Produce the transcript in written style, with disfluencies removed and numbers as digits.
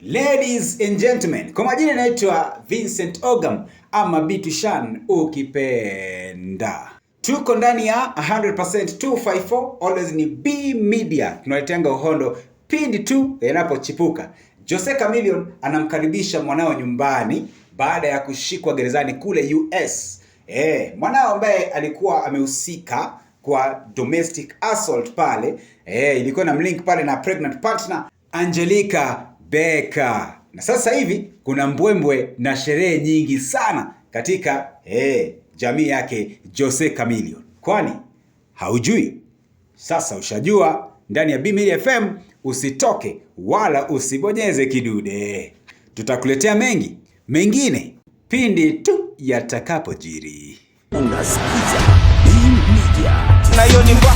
Ladies and gentlemen, kwa majina naitwa Vincent Ogam ama Bitushan ukipenda. Tuko ndani ya 100% 254, always ni B Media. Tunaletenga uhondo pindi tu yanapochipuka. Jose Chameleone anamkaribisha mwanao nyumbani baada ya kushikwa gerezani kule US. Mwanao ambaye alikuwa amehusika kwa domestic assault pale. Ilikuwa na link pale na pregnant partner Angelica Beka. Na sasa hivi kuna mbwembwe na sherehe nyingi sana katika jamii yake Jose Chameleone. Kwani haujui? Sasa ushajua. Ndani ya B Media FM usitoke wala usibonyeze kidude. Tutakuletea mengine pindi tu yatakapojiri. Unasikiza B Media. Na hiyo ni mba.